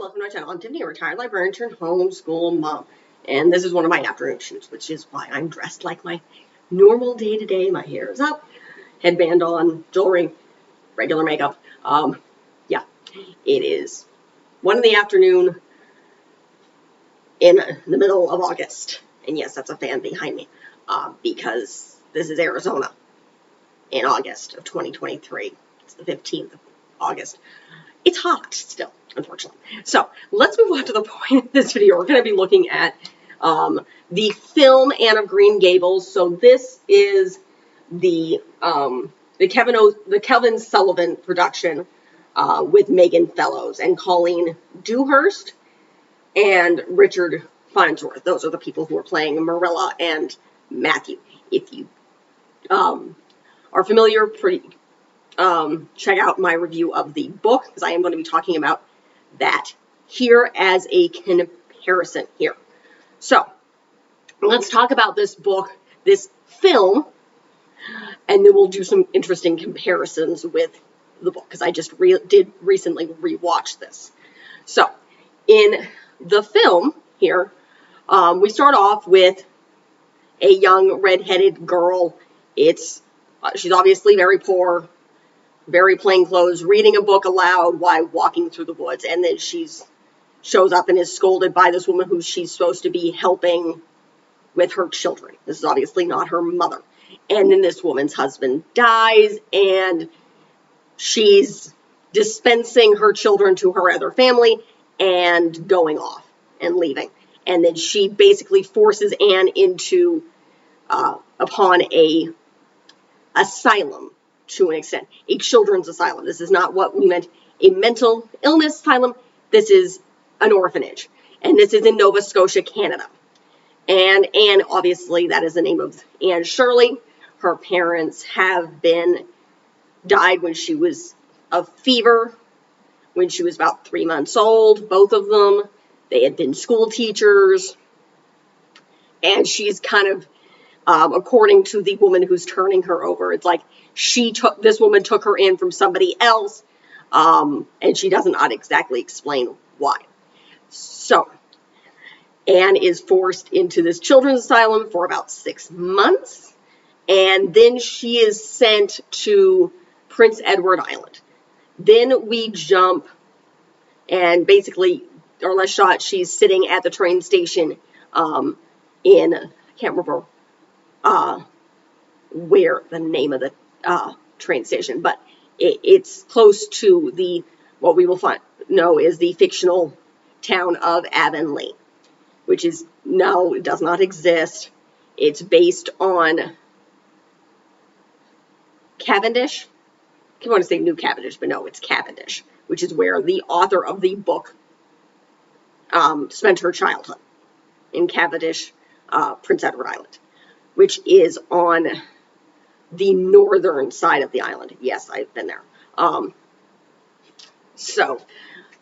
welcome to our channel. I'm Tiffany, a retired librarian turned homeschool mom. And this is one of my afternoon shoots, which is why I'm dressed like my normal day-to-day. My hair is up, headband on, jewelry, regular makeup. Yeah, it is 1 in the afternoon in the middle of August. And yes, that's a fan behind me, because this is Arizona in August of 2023. It's the 15th of August. It's hot still, unfortunately. So let's move on to the point of this video. We're going to be looking at the film Anne of Green Gables. So this is the Kevin Sullivan production with Megan Fellows and Colleen Dewhurst and Richard Farnsworth. Those are the people who are playing Marilla and Matthew. If you are familiar, check out my review of the book, because I am going to be talking about that here as a comparison here. So let's talk about this book, this film, and then we'll do some interesting comparisons with the book, because I just did recently rewatch this. So in the film here, we start off with a young redheaded girl. She's obviously very poor, very plain clothes, reading a book aloud while walking through the woods, and then she shows up and is scolded by this woman who she's supposed to be helping with her children. This is obviously not her mother. And then this woman's husband dies, and she's dispensing her children to her other family and going off and leaving. And then she basically forces Anne into upon a asylum, to an extent, a children's asylum. This is not what we meant a mental illness asylum. This is an orphanage, and this is in Nova Scotia, Canada. And Anne, obviously, that is the name of Anne Shirley. Her parents died when she was of fever, when she was about 3 months old, both of them. They had been school teachers, and she's kind of, according to the woman who's turning her over, it's like this woman took her in from somebody else, and she does not exactly explain why. So Anne is forced into this children's asylum for about 6 months, and then she is sent to Prince Edward Island. Then we jump, and basically, or less shot, she's sitting at the train station in, I can't remember where the name of the train station, but it's close to what we will know is the fictional town of Avonlea, which is, no, it does not exist. It's based on Cavendish. I want to say New Cavendish, but no, it's Cavendish, which is where the author of the book spent her childhood, in Cavendish, Prince Edward Island, which is on the northern side of the island. Yes, I've been there.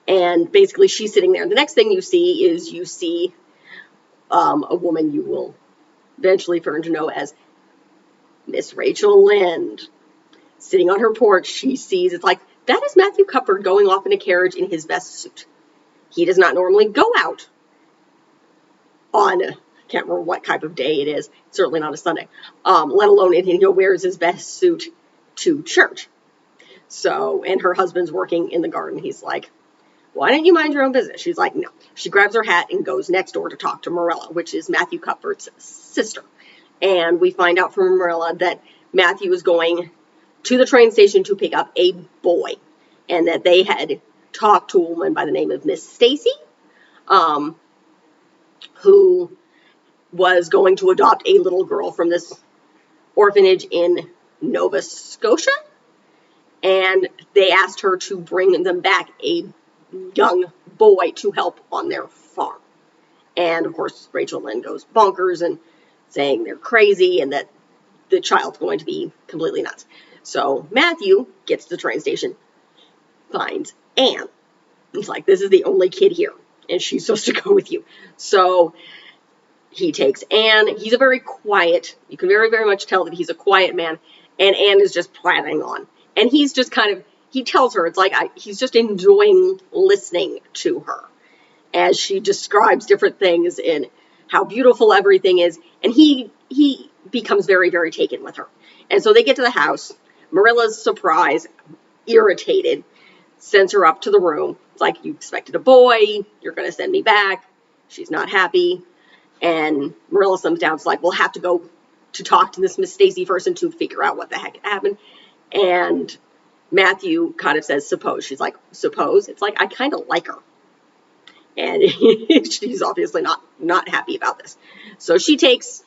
And basically she's sitting there. The next thing you see a woman you will eventually learn to know as Miss Rachel Lynde. Sitting on her porch, she sees, it's like, that is Matthew Cuthbert going off in a carriage in his best suit. He does not normally go out on, I can't remember what type of day it is, certainly not a Sunday, let alone he wears his best suit to church. So, and her husband's working in the garden. He's like, why don't you mind your own business? She's like, no. She grabs her hat and goes next door to talk to Marilla, which is Matthew Cuthbert's sister. And we find out from Marilla that Matthew is going to the train station to pick up a boy, and that they had talked to a woman by the name of Miss Stacy, who was going to adopt a little girl from this orphanage in Nova Scotia, and they asked her to bring them back a young boy to help on their farm. And of course, Rachel Lynde goes bonkers and saying they're crazy and that the child's going to be completely nuts. So Matthew gets to the train station, finds Anne. He's like, this is the only kid here, and she's supposed to go with you. So he takes Anne. He's a very quiet, you can very, very much tell that he's a quiet man, and Anne is just plodding on. And he's just kind of, he tells her, it's like, he's just enjoying listening to her. as she describes different things and how beautiful everything is. And he becomes very, very taken with her. And so they get to the house. Marilla's surprised, irritated, sends her up to the room. It's like, you expected a boy, you're going to send me back. She's not happy. And Marilla comes down. It's like, we'll have to go to talk to this Miss Stacy first and to figure out what the heck happened. And Matthew kind of says, suppose. She's like, suppose? It's like, I kind of like her. And she's obviously not happy about this. So she takes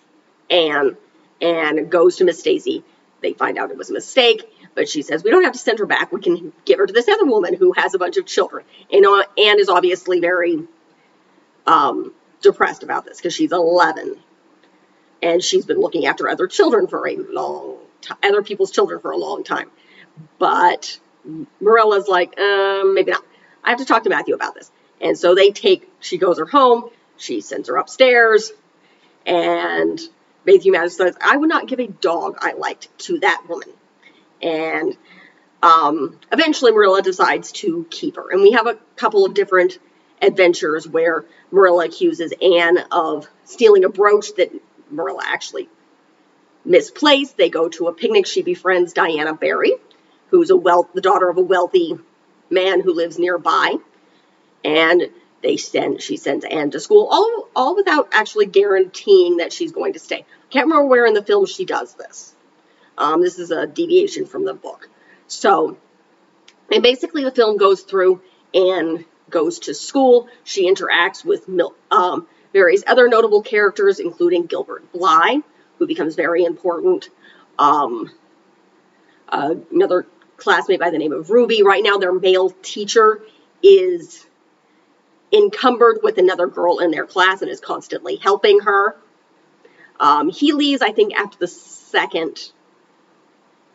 Anne and goes to Miss Stacy. They find out it was a mistake, but she says, we don't have to send her back. We can give her to this other woman who has a bunch of children. And Anne is obviously very depressed about this because she's 11. And she's been looking after other children for a long time, other people's children for a long time. But Marilla's like, maybe not. I have to talk to Matthew about this. And so she goes her home, she sends her upstairs, and Matthew says, I would not give a dog I liked to that woman. And eventually Marilla decides to keep her. And we have a couple of different adventures where Marilla accuses Anne of stealing a brooch that Marilla actually misplaced. They go to a picnic. She befriends Diana Barry, who's the daughter of a wealthy man who lives nearby. And she sends Anne to school, all without actually guaranteeing that she's going to stay. Can't remember where in the film she does this. This is a deviation from the book. So, and basically the film goes through. Anne goes to school. She interacts with various other notable characters, including Gilbert Blythe, who becomes very important. Another classmate by the name of Ruby. Right now, their male teacher is encumbered with another girl in their class and is constantly helping her. He leaves, I think, after the second,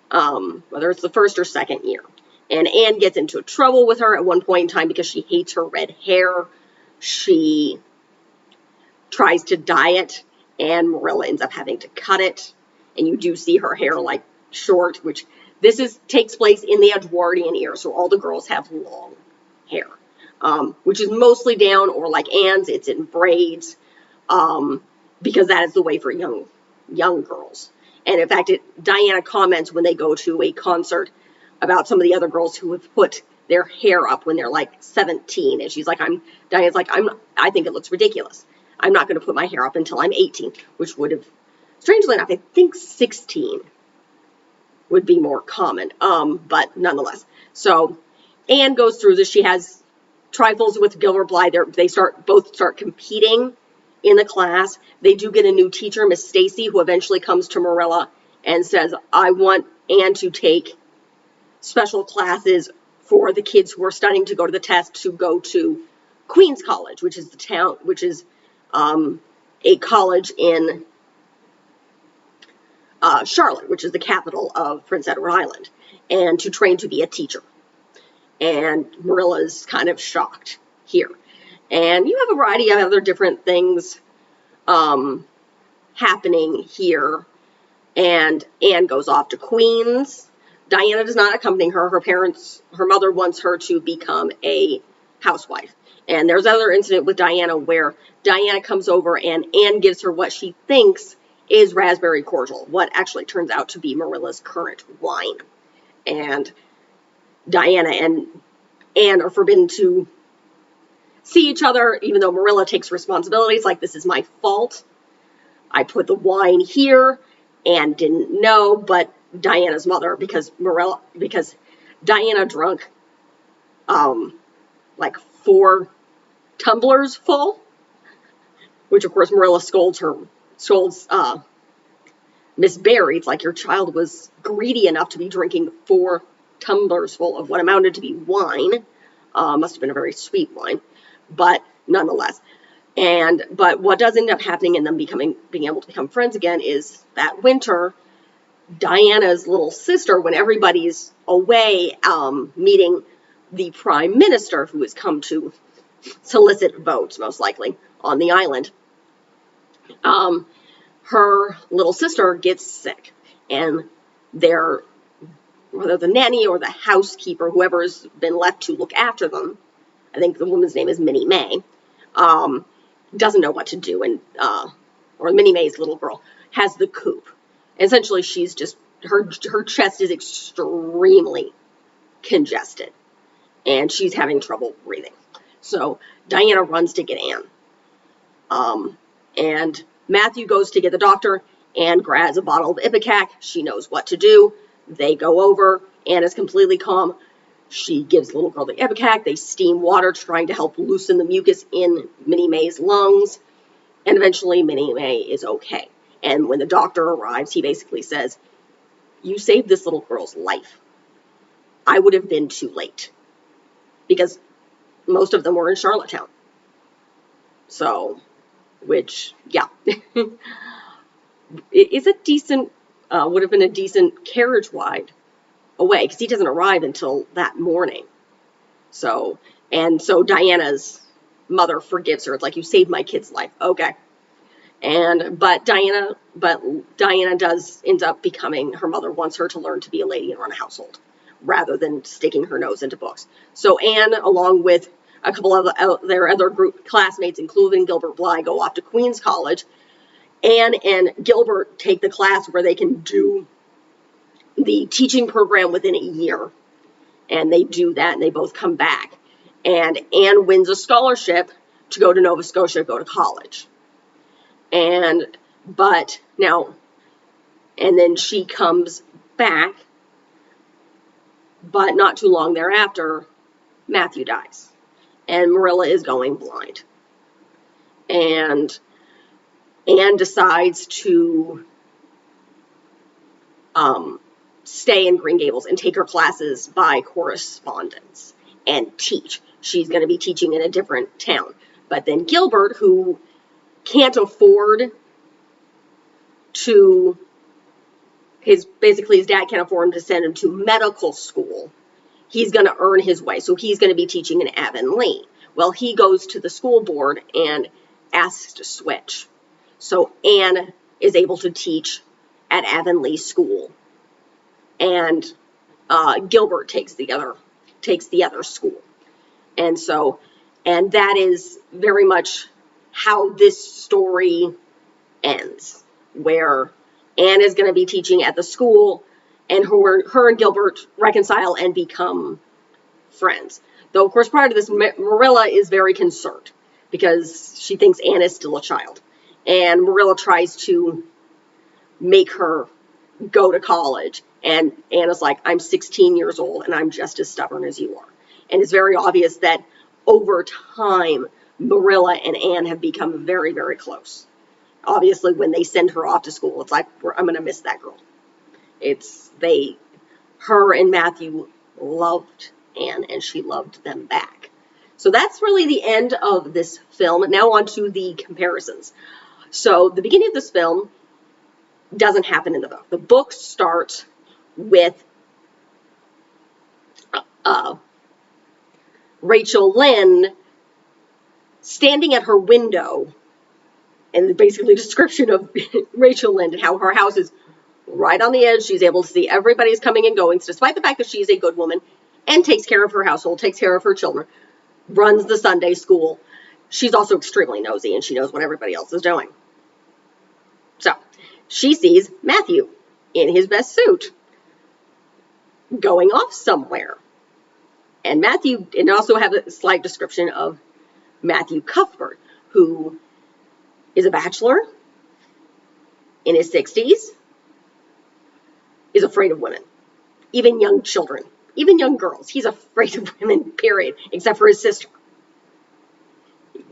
whether it's the first or second year. And Anne gets into trouble with her at one point in time because she hates her red hair. She tries to dye it, and Marilla ends up having to cut it. And you do see her hair like short, which takes place in the Edwardian era, so all the girls have long hair. Which is mostly down, or like Anne's, it's in braids, because that is the way for young girls. And in fact, Diana comments when they go to a concert about some of the other girls who have put their hair up when they're like 17, and she's like, Diana's like, I think it looks ridiculous. I'm not going to put my hair up until I'm 18, which would have, strangely enough, I think 16 would be more common, but nonetheless. So Anne goes through this. She has trifles with Gilbert Blythe. They both start competing in the class. They do get a new teacher, Miss Stacy, who eventually comes to Marilla and says, I want Anne to take special classes for the kids who are studying to go to the test to go to Queens College, which is a college in Charlotte, which is the capital of Prince Edward Island, and to train to be a teacher. And Marilla's kind of shocked here. And you have a variety of other different things happening here. And Anne goes off to Queens. Diana does not accompany her. Her mother wants her to become a housewife. And there's another incident with Diana where Diana comes over and Anne gives her what she thinks is raspberry cordial, what actually turns out to be Marilla's currant wine. And Diana and Anne are forbidden to see each other, even though Marilla takes responsibilities, like, this is my fault. I put the wine here. Anne didn't know, but Diana's mother, because Diana drank like 4 tumblers full, which of course Marilla scolds Miss Barry. It's like, your child was greedy enough to be drinking 4 tumblers full of what amounted to be wine. Must have been a very sweet wine, but nonetheless. But what does end up happening in them being able to become friends again is that winter, Diana's little sister, when everybody's away meeting the prime minister, who has come to solicit votes, most likely, on the island, her little sister gets sick, and whether the nanny or the housekeeper, whoever's been left to look after them, I think the woman's name is Minnie May, doesn't know what to do, and or Minnie May's little girl has the coop. Essentially, she's just her chest is extremely congested, and she's having trouble breathing. So Diana runs to get Anne, and Matthew goes to get the doctor. Anne grabs a bottle of Ipecac. She knows what to do. They go over. Anne is completely calm. She gives the little girl the Ipecac. They steam water, trying to help loosen the mucus in Minnie May's lungs. And eventually, Minnie May is okay. And when the doctor arrives, he basically says, "You saved this little girl's life. I would have been too late." Because most of them were in Charlottetown. So, which, yeah. It is a decent, would have been a decent carriage ride away, because he doesn't arrive until that morning. So Diana's mother forgives her. It's like, "You saved my kid's life." Okay. But Diana does end up becoming, her mother wants her to learn to be a lady and run a household, rather than sticking her nose into books. So Anne, along with a couple of their other group classmates, including Gilbert Blythe, go off to Queen's College. Anne and Gilbert take the class where they can do the teaching program within a year. And they do that, and they both come back. And Anne wins a scholarship to go to Nova Scotia, go to college. And then she comes back, but not too long thereafter, Matthew dies. And Marilla is going blind. And Anne decides to stay in Green Gables and take her classes by correspondence and teach. She's going to be teaching in a different town. But then Gilbert, who can't afford to, his dad can't afford him to send him to medical school. He's going to earn his way. So he's going to be teaching in Avonlea. Well, he goes to the school board and asks to switch. So Anne is able to teach at Avonlea School, and Gilbert takes the other school. And that is very much how this story ends, where Anne is going to be teaching at the school, and her and Gilbert reconcile and become friends. Though, of course, prior to this, Marilla is very concerned because she thinks Anne is still a child. And Marilla tries to make her go to college. And Anna's like, "I'm 16 years old and I'm just as stubborn as you are." And it's very obvious that over time, Marilla and Anne have become very, very close. Obviously, when they send her off to school, it's like, I'm going to miss that girl. Her and Matthew loved Anne, and she loved them back. So that's really the end of this film. Now on to the comparisons. So the beginning of this film doesn't happen in the book. The book starts with Rachel Lynde standing at her window, and basically a description of Rachel Lynde and how her house is right on the edge. She's able to see everybody's coming and going, despite the fact that she's a good woman and takes care of her household, takes care of her children, runs the Sunday school. She's also extremely nosy, and she knows what everybody else is doing. So she sees Matthew in his best suit going off somewhere. And also have a slight description of Matthew Cuthbert, who is a bachelor in his 60s, is afraid of women, even young children, even young girls. He's afraid of women, period, except for his sister.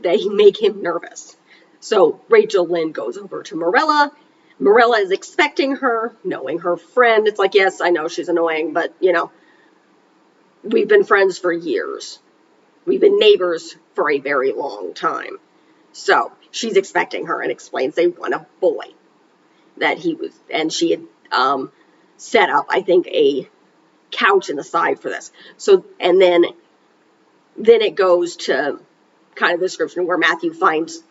They make him nervous. So Rachel Lynde goes over to Marilla. Marilla is expecting her, knowing her friend. It's like, yes, I know she's annoying, but, we've been friends for years. We've been neighbors for a very long time. So she's expecting her and explains they want a boy. And she had set up, I think, a couch in the side for this. So, and then it goes to kind of the description where Matthew finds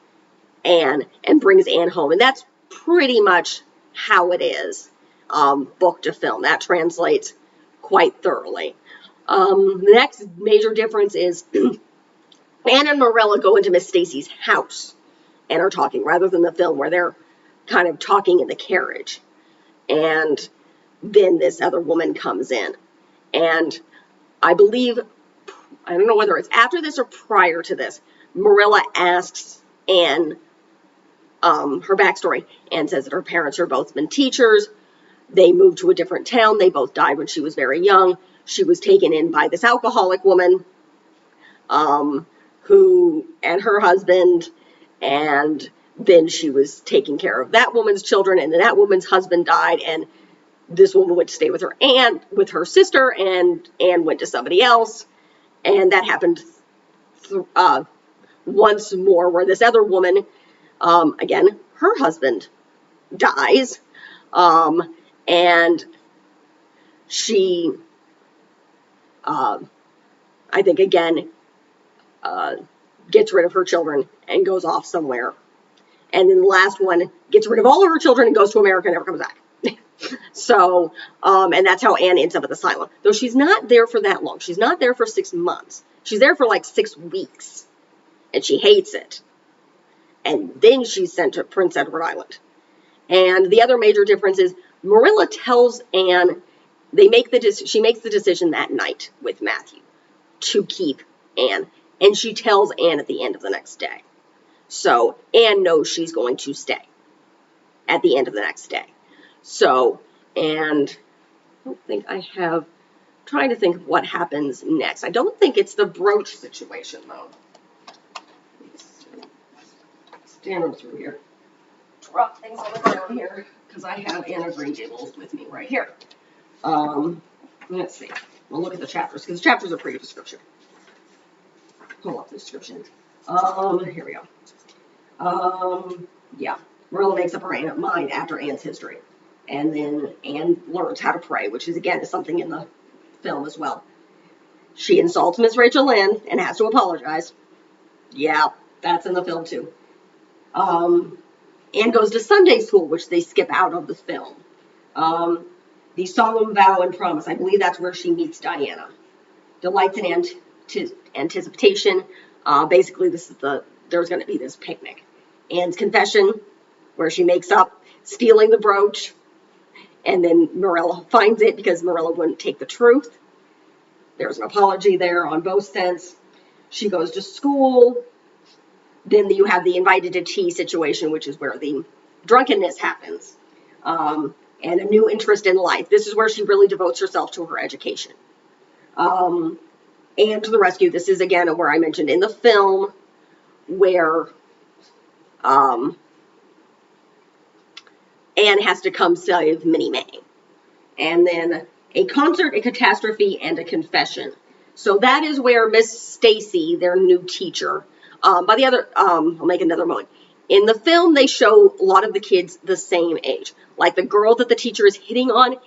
Anne and brings Anne home. And that's pretty much how it is, book to film. That translates quite thoroughly. The next major difference is, Anne and Marilla go into Miss Stacy's house and are talking, rather than the film where they're kind of talking in the carriage. And then this other woman comes in. And I believe, I don't know whether it's after this or prior to this, Marilla asks Anne her backstory, and says that her parents have both been teachers. They moved to a different town. They both died when she was very young. She was taken in by this alcoholic woman, who, and her husband, and then she was taking care of that woman's children, and then that woman's husband died, and this woman went to stay with her aunt, with her sister, and Anne went to somebody else, and that happened once more, where this other woman, again, her husband dies, and she, I think, again, gets rid of her children and goes off somewhere. And then the last one gets rid of all of her children and goes to America and never comes back. So, and that's how Anne ends up at the asylum. Though she's not there for that long. She's not there for 6 months. She's there for like 6 weeks. And she hates it. And then she's sent to Prince Edward Island. And the other major difference is Marilla tells Anne, she makes the decision that night with Matthew to keep Anne. And she tells Anne at the end of the next day. So Anne knows she's going to stay at the end of the next day. So, and I don't think I have, trying to think of what happens next. I don't think it's the brooch situation, though. Stand through here. Drop things on the ground here, because I have Anne of Green Gables with me right here. Let's see. We'll look at the chapters, because the chapters are pretty description. Pull up the description. Here we go. Yeah. Marilla makes up her mind after Anne's history. And then Anne learns how to pray, which is, again, something in the film as well. She insults Miss Rachel Lynde and has to apologize. Yeah, that's in the film, too. Anne goes to Sunday school, which they skip out of the film. The solemn vow and promise, I believe that's where she meets Diana. Delights in anticipation. Basically, there's going to be this picnic. Anne's confession, where she makes up stealing the brooch, and then Marilla finds it because Marilla wouldn't take the truth. There's an apology there on both ends. She goes to school. Then you have the invited to tea situation, which is where the drunkenness happens, and a new interest in life. This is where she really devotes herself to her education. And to the rescue. This is, again, where I mentioned in the film where Anne has to come save Minnie May. And then a concert, a catastrophe, and a confession. So that is where Miss Stacy, their new teacher, I'll make another moment. In the film, they show a lot of the kids the same age. Like the girl that the teacher is hitting on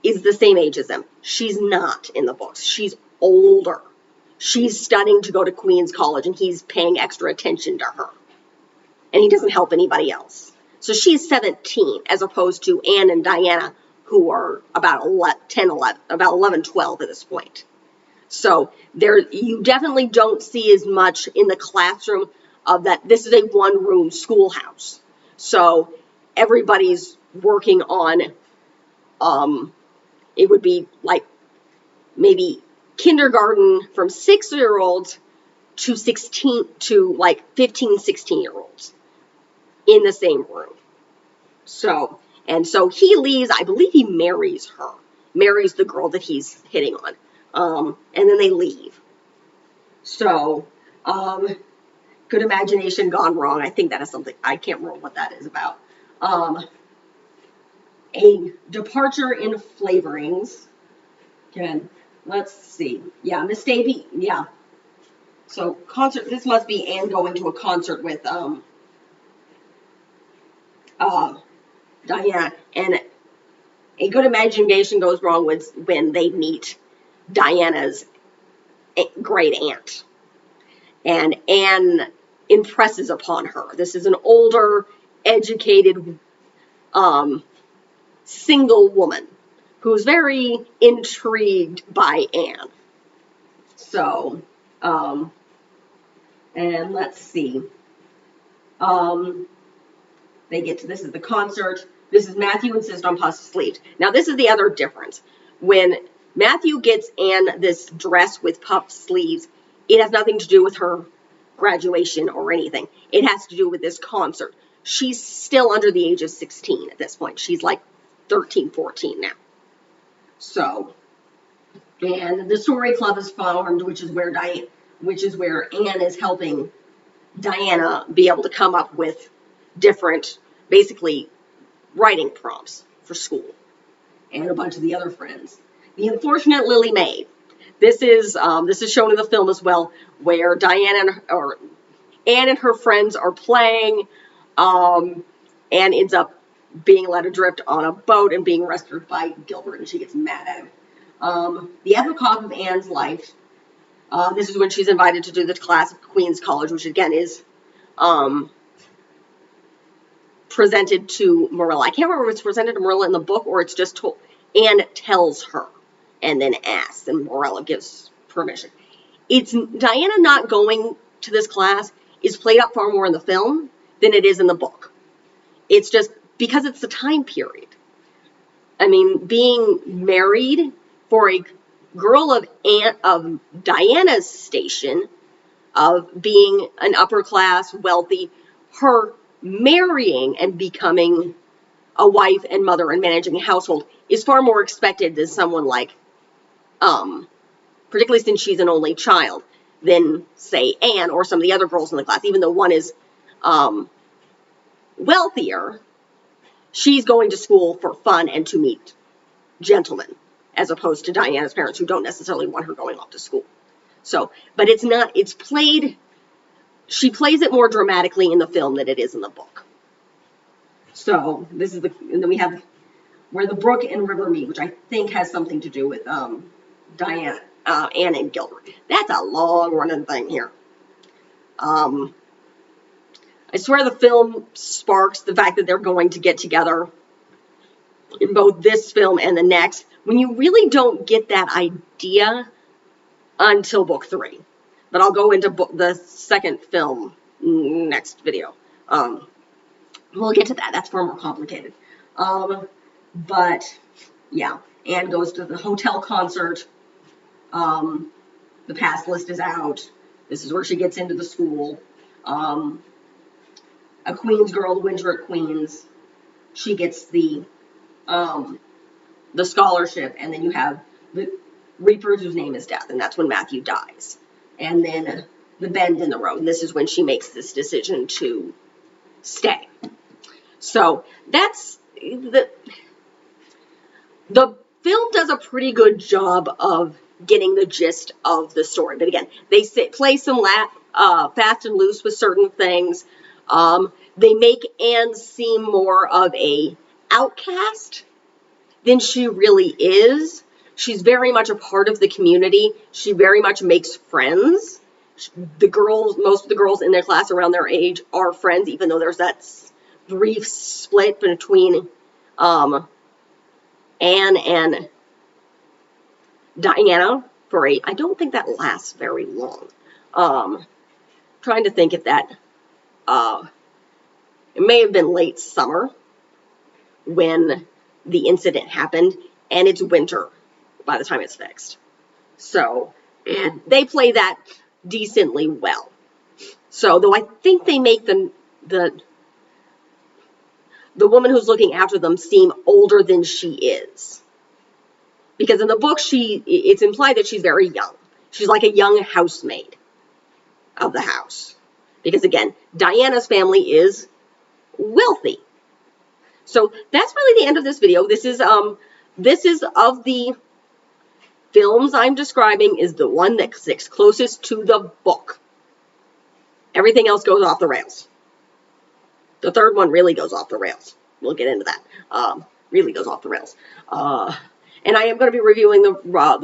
is the same age as them. She's not in the books. She's older. She's studying to go to Queen's College, and he's paying extra attention to her. And he doesn't help anybody else. So she's 17, as opposed to Anne and Diana, who are about 11, 12 at this point. So you definitely don't see as much in the classroom of that. This is a one-room schoolhouse. So everybody's working on, it would be like maybe kindergarten from 6-year-olds to 15, 16-year-olds in the same room. So he leaves. I believe he marries the girl that he's hitting on. And then they leave. So, good imagination gone wrong. I think that is something, I can't remember what that is about. A departure in flavorings. Again, let's see. Yeah, Miss Davy, yeah. So, concert, this must be Anne going to a concert with, Diana. And a good imagination goes wrong when they meet Diana's great aunt. And Anne impresses upon her. This is an older, educated, single woman who's very intrigued by Anne. So, and let's see. They get to, this is the concert. This is Matthew insists on puffed sleeves. Now, this is the other difference. When Matthew gets Anne this dress with puffed sleeves, it has nothing to do with her graduation or anything. It has to do with this concert. She's still under the age of 16 at this point. She's like 13, 14 now. So, and the story club is formed, which is where Anne is helping Diana be able to come up with different, basically, writing prompts for school, and a bunch of the other friends. The Unfortunate Lily Maid. This is shown in the film as well, where Anne and her friends are playing. Anne ends up being let adrift on a boat and being rescued by Gilbert, and she gets mad at him. The epoch of Anne's life. This is when she's invited to do the class at Queen's College, which again is presented to Marilla. I can't remember if it's presented to Marilla in the book or it's just told. Anne tells her and then asks, and Marilla gives permission. It's Diana not going to this class is played up far more in the film than it is in the book. It's just because it's the time period. I mean, being married for a girl of Diana's station, of being an upper class, wealthy, her marrying and becoming a wife and mother and managing a household is far more expected than someone like, particularly since she's an only child, than, say, Anne or some of the other girls in the class. Even though one is wealthier, she's going to school for fun and to meet gentlemen, as opposed to Diana's parents, who don't necessarily want her going off to school. So, but it's played, she plays it more dramatically in the film than it is in the book. So, this is and then we have where the brook and river meet, which I think has something to do with Anne and Gilbert. That's a long running thing here. I swear the film sparks the fact that they're going to get together in both this film and the next, when you really don't get that idea until book 3. But I'll go into the second film next video. We'll get to that. That's far more complicated. But, yeah. Anne goes to the hotel concert. The pass list is out. This is where she gets into the school. A Queen's girl, the winter at Queen's. She gets the scholarship, and then you have the Reaper whose name is Death, and that's when Matthew dies. And then the bend in the road. And this is when she makes this decision to stay. So that's the film does a pretty good job of getting the gist of the story. But again, they play some fast and loose with certain things. They make Anne seem more of a outcast than she really is. She's very much a part of the community. She very much makes friends. Most of the girls in their class around their age are friends, even though there's that brief split between Anne and Diana I don't think that lasts very long. Trying to think if that, it may have been late summer when the incident happened, and it's winter by the time it's fixed. So, and they play that decently well. So, though I think they make the woman who's looking after them seem older than she is. Because in the book, it's implied that she's very young. She's like a young housemaid of the house. Because again, Diana's family is wealthy. So that's really the end of this video. This is of the films I'm describing, is the one that sticks closest to the book. Everything else goes off the rails. The third one really goes off the rails. We'll get into that. Really goes off the rails. And I am going to be reviewing the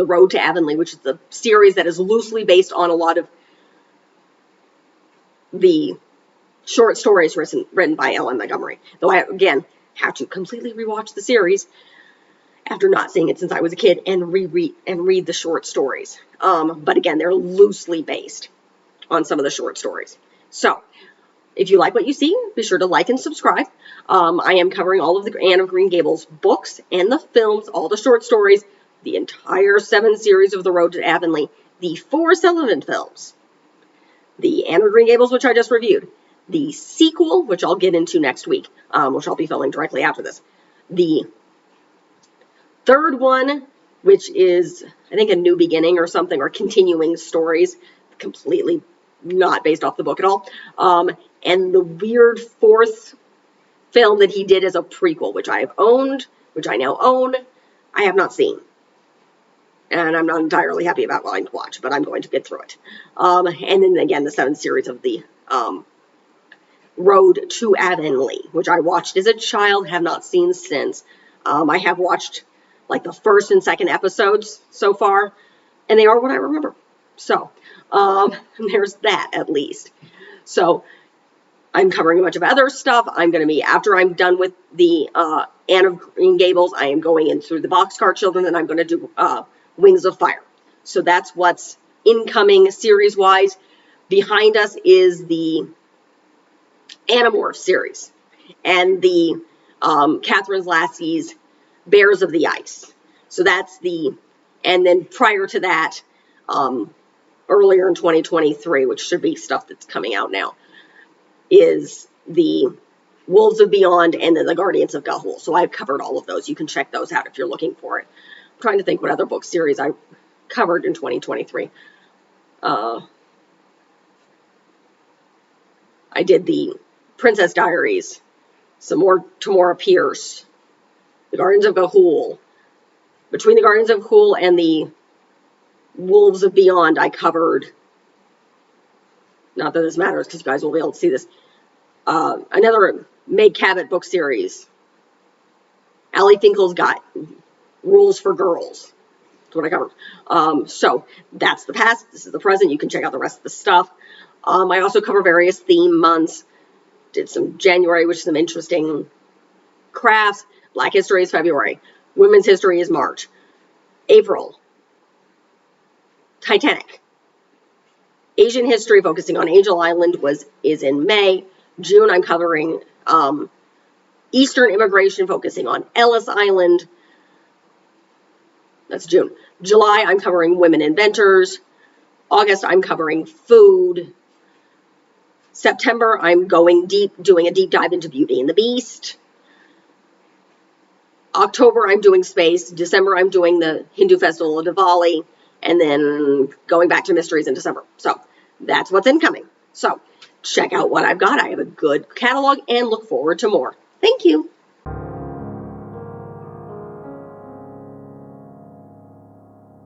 Road to Avonlea, which is the series that is loosely based on a lot of the short stories written by L.M. Montgomery. Though I, again, have to completely rewatch the series. after not seeing it since I was a kid, and read the short stories. But again, they're loosely based on some of the short stories. So if you like what you see, be sure to like and subscribe. I am covering all of the Anne of Green Gables books and the films, all the short stories, the entire 7 series of The Road to Avonlea, the 4 Sullivan films, the Anne of Green Gables, which I just reviewed, the sequel, which I'll get into next week, which I'll be filming directly after this, the 3rd one, which is, I think, A New Beginning or something, or continuing stories, completely not based off the book at all, and the weird 4th film that he did as a prequel, which I have owned, which I now own, I have not seen. And I'm not entirely happy about wanting to watch, but I'm going to get through it. And then again, the 7th series of the Road to Avonlea, which I watched as a child, have not seen since. I have watched like the 1st and 2nd episodes so far, and they are what I remember. So there's that at least. So I'm covering a bunch of other stuff. I'm going to be, after I'm done with the Anne of Green Gables, I am going in through the Boxcar Children, and I'm going to do Wings of Fire. So that's what's incoming series-wise. Behind us is the Animorph series and the Catherine Lassie's Bears of the Ice. So that's and then prior to that, earlier in 2023, which should be stuff that's coming out now, is the Wolves of Beyond and then the Guardians of Ga'Hoole. So I've covered all of those. You can check those out if you're looking for it. I'm trying to think what other book series I covered in 2023. I did the Princess Diaries, some more Tamora Pierce, the Guardians of Ga'Hoole. Between the Guardians of Ga'Hoole and the Wolves of Beyond, I covered, not that this matters because you guys will be able to see this, another Meg Cabot book series. Allie Finkel's got Rules for Girls. That's what I covered. So that's the past. This is the present. You can check out the rest of the stuff. I also cover various theme months. Did some January, which is some interesting crafts. Black History is February. Women's History is March. April, Titanic. Asian History, focusing on Angel Island, is in May. June, I'm covering Eastern Immigration, focusing on Ellis Island. That's June. July, I'm covering Women Inventors. August, I'm covering food. September, I'm going deep, doing a deep dive into Beauty and the Beast. October, I'm doing space. December, I'm doing the Hindu Festival of Diwali. And then going back to mysteries in December. So that's what's incoming. So check out what I've got. I have a good catalog and look forward to more. Thank you.